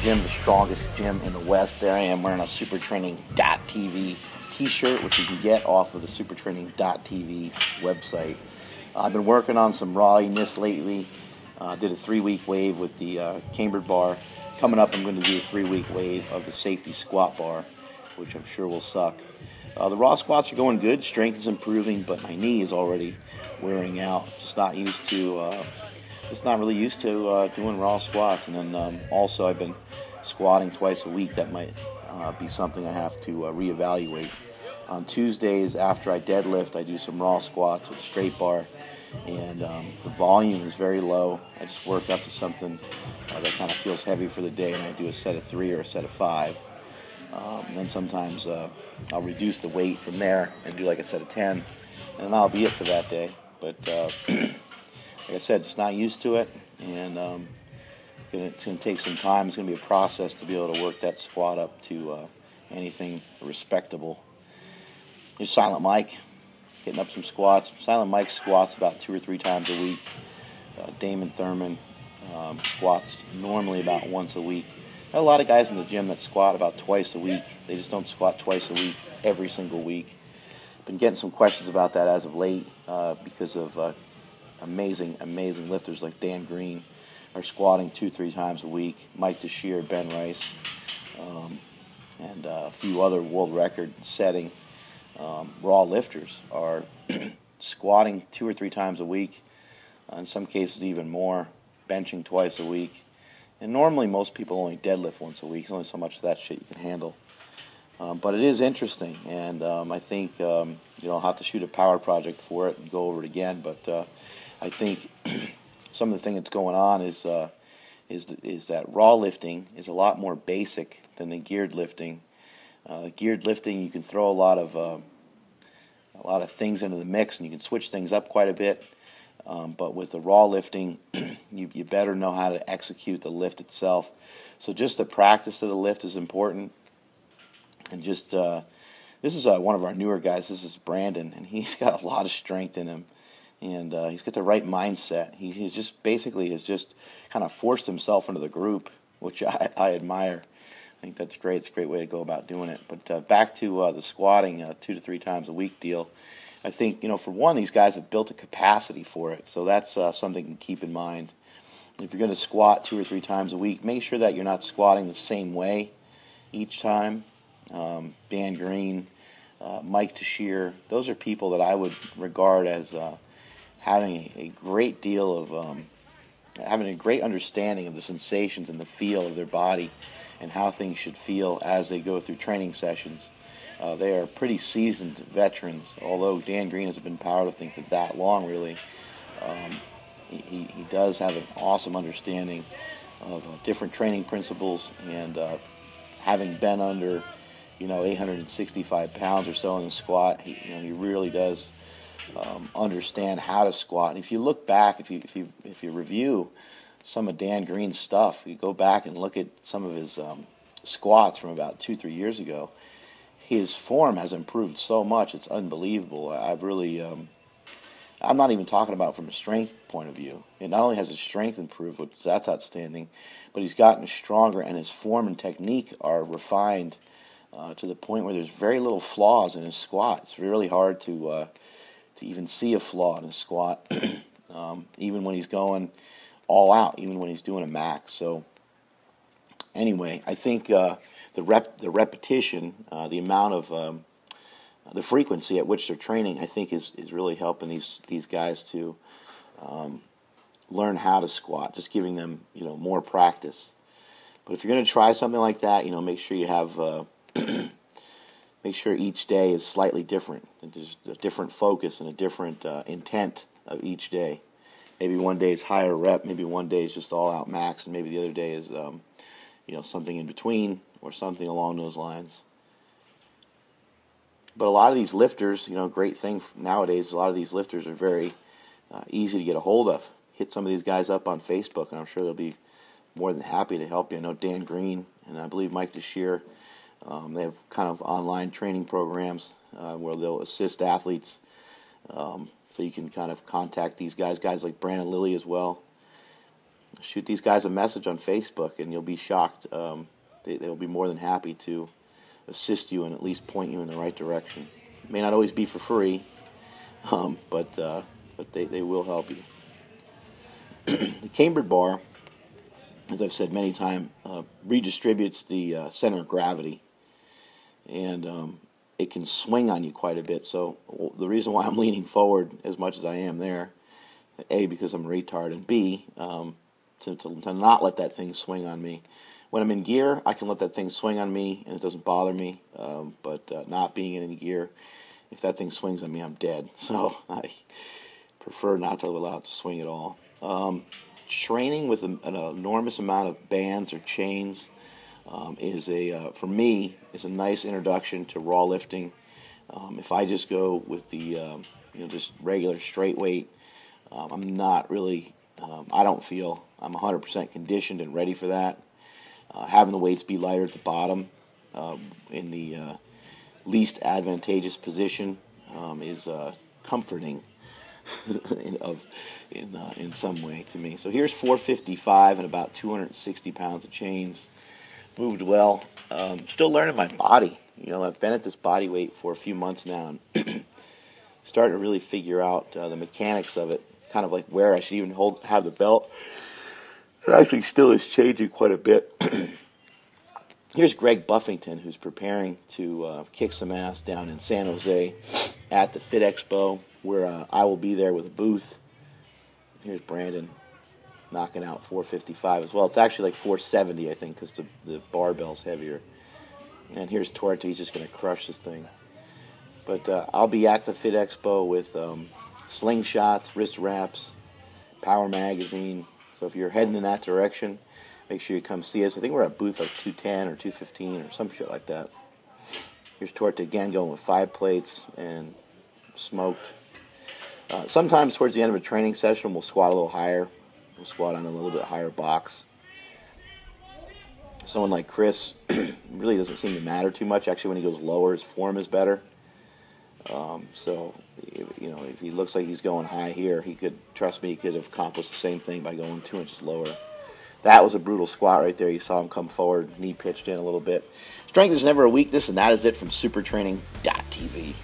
gym, the strongest gym in the West. There I am wearing a supertraining.tv t-shirt, which you can get off of the supertraining.tv website. I've been working on some rawness lately. Did a 3-week wave with the cambered bar. Coming up, I'm going to do a 3-week wave of the safety squat bar, which I'm sure will suck. The raw squats are going good. Strength is improving, but my knee is already wearing out. Just not really used to doing raw squats. And then also I've been squatting twice a week. That might be something I have to reevaluate. On Tuesdays after I deadlift, I do some raw squats with a straight bar, and the volume is very low. I just work up to something that kind of feels heavy for the day, and I do a set of 3 or a set of 5. And then sometimes I'll reduce the weight from there and do like a set of 10, and then that'll be it for that day. But like I said, just not used to it, and it's going to take some time. It's going to be a process to be able to work that squat up to anything respectable. Here's Silent Mike, getting up some squats. Silent Mike squats about 2 or 3 times a week. Damon Thurman squats normally about once a week. There are a lot of guys in the gym that squat about twice a week. They just don't squat twice a week, every single week. Been getting some questions about that as of late because of amazing lifters like Dan Green are squatting 2-3 times a week. Mike DeShear, Ben Rice, and a few other world record setting raw lifters are squatting 2 or 3 times a week, in some cases even more, benching twice a week. And normally most people only deadlift once a week. There's only so much of that shit you can handle. But it is interesting, and I think I'll have to shoot a power project for it and go over it again. But I think some of the thing that's going on is that raw lifting is a lot more basic than the geared lifting. Geared lifting, you can throw a lot of things into the mix, and you can switch things up quite a bit. But with the raw lifting, you better know how to execute the lift itself. So just the practice of the lift is important. And just this is one of our newer guys. This is Brandon, and he's got a lot of strength in him, and he's got the right mindset. He's just basically has just kind of forced himself into the group, which I admire. I think that's great. It's a great way to go about doing it. But back to the squatting 2 to 3 times a week deal. I think, for one, these guys have built a capacity for it. So that's something to keep in mind. If you're going to squat 2 or 3 times a week, make sure that you're not squatting the same way each time. Dan Green, Mike DeShear, those are people that I would regard as having a great deal of, having a great understanding of the sensations and the feel of their body and how things should feel as they go through training sessions. They are pretty seasoned veterans, although Dan Green hasn't been powerlifting for that long, really. He does have an awesome understanding of different training principles, and having been under, 865 pounds or so in the squat, he really does understand how to squat. And if you look back, if you review some of Dan Green's stuff, you go back and look at some of his squats from about 2-3 years ago, his form has improved so much, it's unbelievable. I'm not even talking about from a strength point of view. It not only has his strength improved, which that's outstanding, but he's gotten stronger, and his form and technique are refined to the point where there's very little flaws in his squat. It's really hard to even see a flaw in his squat, even when he's going all out, even when he's doing a max. So anyway, I think the repetition, the amount of the frequency at which they're training, I think is really helping these guys to learn how to squat, just giving them more practice. But if you're going to try something like that, make sure you have make sure each day is slightly different, and just a different focus and a different intent of each day. Maybe one day is higher rep, maybe one day is just all out max, and maybe the other day is something in between or something along those lines. But a lot of these lifters, great thing nowadays, a lot of these lifters are very easy to get a hold of. Hit some of these guys up on Facebook, and I'm sure they'll be more than happy to help you. I know Dan Green and I believe Mike DeShear, they have kind of online training programs where they'll assist athletes. So you can kind of contact these guys like Brandon Lilly as well. shoot these guys a message on Facebook, and you'll be shocked. They'll be more than happy to assist you and at least point you in the right direction. It may not always be for free, but they will help you. The cambered bar, as I've said many times, redistributes the center of gravity, and it can swing on you quite a bit. So the reason why I'm leaning forward as much as I am there, A, because I'm a retard, and B, to not let that thing swing on me. When I'm in gear, I can let that thing swing on me, and it doesn't bother me, but not being in any gear, if that thing swings on me, I'm dead. So I prefer not to allow it to swing at all. Training with an enormous amount of bands or chains is for me, is a nice introduction to raw lifting. If I just go with the just regular straight weight, I'm not really, I don't feel I'm 100% conditioned and ready for that. Having the weights be lighter at the bottom in the least advantageous position is comforting in some way to me. So here's 455 and about 260 pounds of chains. Moved well. Still learning my body. I've been at this body weight for a few months now, and starting to really figure out the mechanics of it. Kind of like where I should even have the belt. It actually still is changing quite a bit. Here's Greg Buffington, who's preparing to kick some ass down in San Jose at the Fit Expo, where I will be there with a booth. Here's Brandon knocking out 455 as well. It's actually like 470, I think, because the barbell's heavier. And here's Torte. He's just going to crush this thing. But I'll be at the Fit Expo with slingshots, wrist wraps, Power Magazine. So if you're heading in that direction, make sure you come see us. I think we're at booth like 210 or 215 or some shit like that. Here's Torte again going with 5 plates and smoked. Sometimes towards the end of a training session, we'll squat a little higher. We'll squat on a little bit higher box. Someone like Chris really doesn't seem to matter too much. Actually, when he goes lower, his form is better. So, if he looks like he's going high here, he could have accomplished the same thing by going 2 inches lower. That was a brutal squat right there. You saw him come forward, knee pitched in a little bit. Strength is never a weakness, and that is it from supertraining.tv.